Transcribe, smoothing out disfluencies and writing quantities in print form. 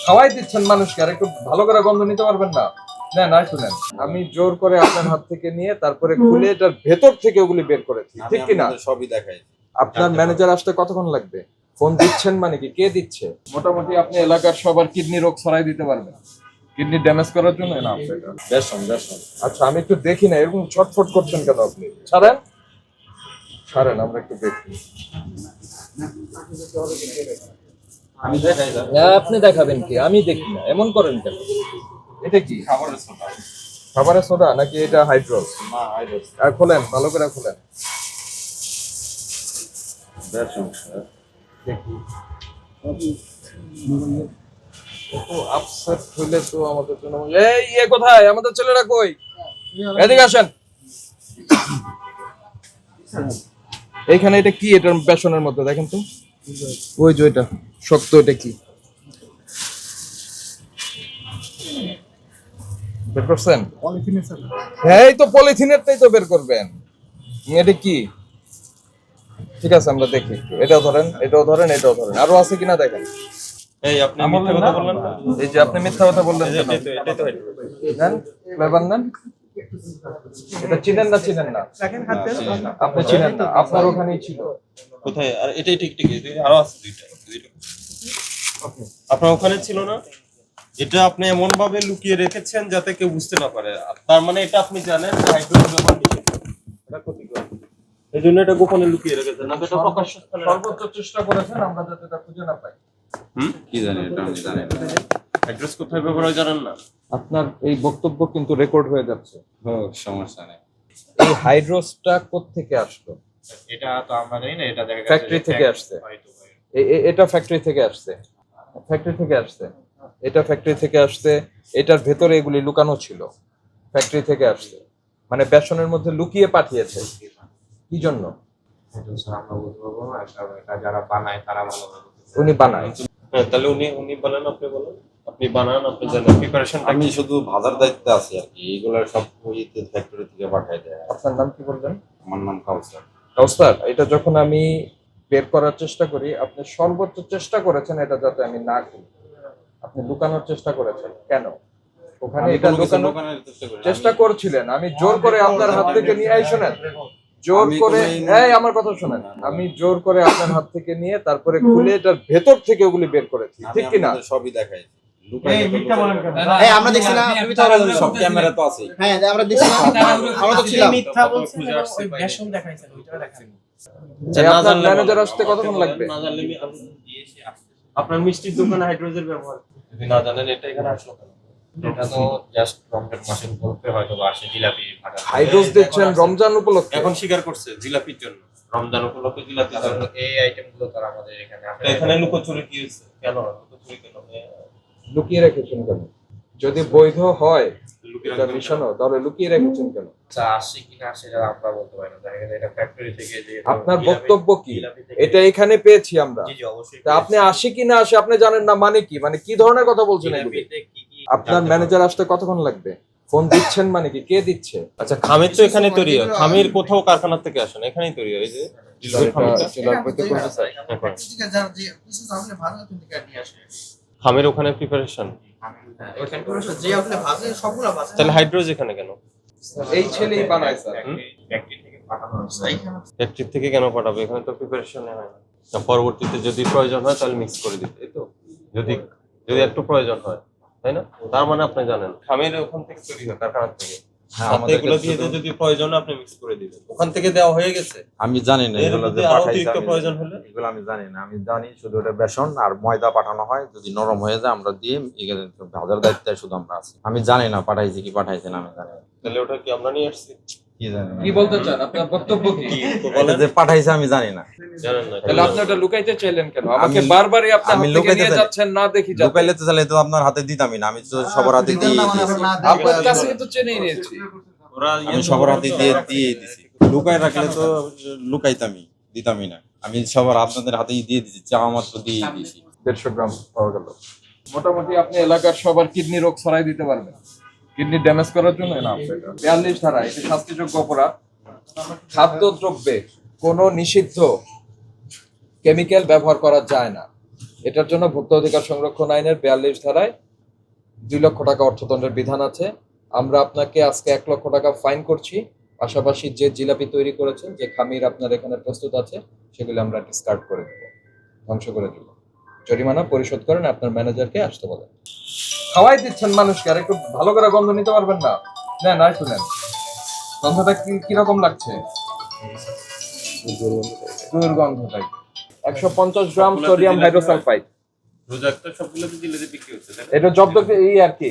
খাওয়াই দিচ্ছেন মানুষকে, আর একটু ভালো করে গন্ধ নিতে পারবেন না? না না, শুনেন, আমি জোর করে আপনার হাত থেকে নিয়ে তারপরে খুলে এটার ভেতর থেকে ওগুলি বের করেছি, ঠিক কিনা? সবই দেখাই। আপনার ম্যানেজার আসতে কতক্ষণ লাগবে? ফোন দিচ্ছেন মানে কি, কে দিচ্ছে? মোটামুটি আপনি এলাকার সবার কিডনি রোগ ছড়াই দিতে পারবেন, কিডনি ড্যামেজ করার জন্য না এটা। বেসন বেসন। আচ্ছা, আমি একটু দেখি না, এরকম ছটফট করছেন কেন আপনি? ছাড়েন ছাড়েন, আমরা একটু দেখি। আমি দেখাই না। আপনি দেখাবেন কি? আমি দেখি না, এমন করেন কেন? এটা কি খাবারের সোডা। খাবারের সোডা নাকি এটা হাইড্রোস? না আইডস। আর খোলেন, ভালো করে খোলেন। বেসন। দেখি তো আপসেট হইলে তো আমাদের জন্য। এই ইয়ে কোথায়? আমাদের ছেলেরা কই? এদিকে আসেন। এইখানে এটা কি? এটার বেসনের মধ্যে দেখেন তো, ওই যে এটা শক্ত, এটা কি বের করছেন? হ্যাঁ, এই তো পলিথিনেরটাই তো বের করবেন। এটা কি? ঠিক আছে, আমরা দেখি একটু। এটাও ধরেন, এটাও ধরেন, এটাও ধরেন, আরো আছে কিনা দেখেন। এই আপনি মিথ্যা কথা বললেন না? এই যে আপনি মিথ্যা কথা বললেন কেন? এটাই তো নেন, ফ্লেভার নেন। এটা চিনেন না? চিনেন না? আপনি চিনেন না? আপনার ওখানেই ছিল। কোথায়? আর এটাই ঠিক ঠিক আরো আছে দুইটা। আপনার ওখানে ছিল না? এটা আপনি এমন ভাবে লুকিয়ে রেখেছেন যাতে কেউ বুঝতে না পারে। তার মানে এটা আপনি জানেন যে হাইড্রোজেন ব্যবহার নিষেধ। এটা ক্ষতিকর। এই জন্য এটা গোপনে লুকিয়ে রেখেছেন, না এটা প্রকাশ্য স্থানে সর্বোচ্চ চেষ্টা করেছেন, আমরা যাতে এটা খুঁজে না পাই। কি জানি এটা আমি জানি না। অ্যাড্রেস কোথায় ব্যবহার হয় জানেন না? আপনার এই বক্তব্য কিন্তু রেকর্ড হয়ে যাচ্ছে। ও সমস্যা নেই। এই হাইড্রোসটা কোত্থেকে আসলো? এটা তো আমরা জানি না, এটা দেখা গেছে ফ্যাক্টরি থেকে আসছে। এটা ফ্যাক্টরি থেকে আসছে, ফ্যাক্টরি থেকে আসছে, এটা ফ্যাক্টরি থেকে আসছে। এটার ভেতরে এগুলি লুকানো ছিল, ফ্যাক্টরি থেকে আসছে। মানে বেসনের মধ্যে লুকিয়ে পাঠিয়েছে। কি জন্য? আমরা বলতে পারবো না, কারণ এটা যারা বানায় তারা ভালো ভাবে উনি বানায়। হ্যাঁ, তাহলে উনি বলেন, আপনি বলেন। আপনি বানান, আপনি জানেন প্রিপারেশন। আমি শুধু ভাজার দায়িত্বে আছি আর কি, এইগুলা সব ইয়েতে ফ্যাক্টরি থেকে পাঠায় দেয়। আপনার নাম কি বললেন? আমার নাম কাউসার। কাউসার, এটা যখন আমি বের করার চেষ্টা করি, আপনি সর্বোচ্চ চেষ্টা করেছেন এটা যাতে আমি না করি। আপনি লুকানোর চেষ্টা করেছেন কেন? ওখানে এটা লুকানোর চেষ্টা করছিলেন, আমি জোর করে আপনার হাত থেকে নিয়ে শোনেন, জোর করে, এই আমার কথা শোনেন, আমি জোর করে আপনার হাত থেকে নিয়ে তারপরে খুলে এটার ভেতর থেকে ওগুলি বের করেছি, ঠিক কিনা? সবই দেখাই। আমরা দেখছি না, আপনি মিথ্যা বলেন। সব ক্যামেরা তো আছে। হ্যাঁ, আমরা দেখছি না, আমরা তো ছিলাম। মিথ্যা বলছেন, ওই বেসন দেখাইছেন, ওইটা দেখান। আপনার ম্যানেজার আসতে কতক্ষণ লাগবে? না জানলে আপনার মিষ্টির দোকানে হাইড্রোজেন ব্যবহার যদি না জানেন, এটা এখানে আসলো কেন? এটা তো জাস্ট রমজান মাসের উপলক্ষে হয়তো বা আসে জিলাপি ফাটা। হাইড্রোস দিচ্ছেন রমজান উপলক্ষে? এখন স্বীকার করছে জিলাপির জন্য, রমজান উপলক্ষে জিলাপি। কারণ এই আইটেম গুলো তো আর আমাদের এখানে আসে তো এখানে লুকোচুরি কি হচ্ছে? কেন লুকোচুরি কেন? লুকিয়ে রেখেছেন কেন? যদি বৈধ হয় লুকিয়ে এটা রাখবেন মিশানো, তাহলে লুকিয়ে রেখেছেন কেন? আচ্ছা, আসে কিনা আসে এটা আমরা বলতে পারি না। দেখা গেছে এটা ফ্যাক্টরি থেকে যে আপনার বক্তব্য কি? এটা এখানে পেয়েছি আমরা। জি জি, অবশ্যই। তা আপনি আসে কি না আসে আপনি জানেন না মানে কি? মানে কি ধরনের কথা বলছেন এগুলি? জিলাপিতে কি কি আপনার ম্যানেজার আসতে কতক্ষণ লাগবে? ফোন দিচ্ছেন মানে কি, কে দিচ্ছে? আচ্ছা, খামির তো এখানে তৈরি হয়। খামির কোথাও কারখানা থেকে আসে না, এখানেই তৈরি হয়। এই যে খামির ওখানে প্রিপারেশন। তাহলে হাইড্রোজ এখানে কেন? এই ছেলেই বানায় স্যার। ফ্যাক্টরি থেকে পাঠানো হচ্ছে। ফ্যাক্টরি থেকে কেন পাঠাবে? এখানে তো প্রিপারেশন হয় না। তা পরবর্তীতে যদি প্রয়োজন হয় তাহলে মিক্স করে দিতে, এই তো। যদি যদি একটু প্রয়োজন হয়, তাই না? তার মানে আপনি জানেন খামির ওখান থেকে তৈরি হয়, কারখানা থেকে। সাথে এগুলো দিয়ে যদি প্রয়োজন হয় আপনি মিক্স করে দিবেন। ওখান থেকে দেওয়া হয়ে গেছে। আমি জানি না এগুলো যে আরো পাঠাইছে, অতিরিক্ত প্রয়োজন হলে এগুলো আমি জানি না। আমি জানি শুধু এটা বেসন আর ময়দা পাঠানো হয়, যদি নরম হয়ে যায় আমরা দিয়ে এখানে ভাজার দায়িত্বে শুধু আমরা আছি। আমি জানি না পাঠাইছে কি পাঠাইছে না, আমি জানি না। তাহলে ওটা কি আমরা নিয়ে আসছি? কি জানি কি বলতে চান? আপনার বক্তব্য কি? তো এটা বলেন। যে পাঠাইছে আমি জানি না। জানেন না? তাহলে আপনি ওটা লুকাইতে চাইলেন কেন? আমাকে আমি- বারবারই আপনি আমি হাত থেকে লুকাইতে নিয়ে চাই- যাচ্ছেন, না দেখি যাচ্ছেন। লুকাইলে তো চাইলে তো আপনার হাতে দিতামই না, আমি তো সবার হাতে দিয়ে দিয়েছি। আপনার কাছে তো চেনেই নিয়েছি। ওরা আমি সবার হাতে দিয়ে দিয়েছি। লুকাই রাখলে তো লুকাইতামই, দিতামই না। আমি সবার আপনাদের হাতেই দিয়ে দিয়েছি, চাওয়া মাত্র দিয়ে দিয়েছি। 150 গ্রাম পাওয়া গেল। মোটামুটি আপনি এলাকার সবার কিডনি রোগ ছড়াই দিতে পারবেন, কিডনি ড্যামেজ করার জন্য না। 42 ধারা, এটি শাস্তিযোগ্য অপরাধ। খাদ্যদ্রব্যে কোনো নিষিদ্ধ কেমিক্যাল ব্যবহার করা যায় না। এটার জন্য ভোক্তা অধিকার সংরক্ষণ আইনের 42 ধারায় 2 লক্ষ টাকা অর্থদণ্ডের বিধান আছে। আমরা আপনাকে আজকে 1 লক্ষ টাকা ফাইন করছি, পাশাপাশি যে জিলাপি তৈরি করেছেন, যে খামির আপনার এখানে প্রস্তুত আছে, সেগুলো আমরা ডিসকার্ড করে দেবো, ধ্বংস করে দেবো। জরিমানা পরিশোধ করেন, আপনার ম্যানেজারকে আসতে বলেন। খাওয়াই দিচ্ছেন মানুষকে, আর একটু ভালো করে গন্ধ নিতে পারবেন না? নেন, আর একটু নেন। গন্ধটা কিরকম লাগছে? দুর্গন্ধ টাইপ। 150 gram sodium hydrosulphide. রোজার তো সবগুলোতে দিলে বিক্রি হচ্ছে, তাই না? এটা জব্দ আর কি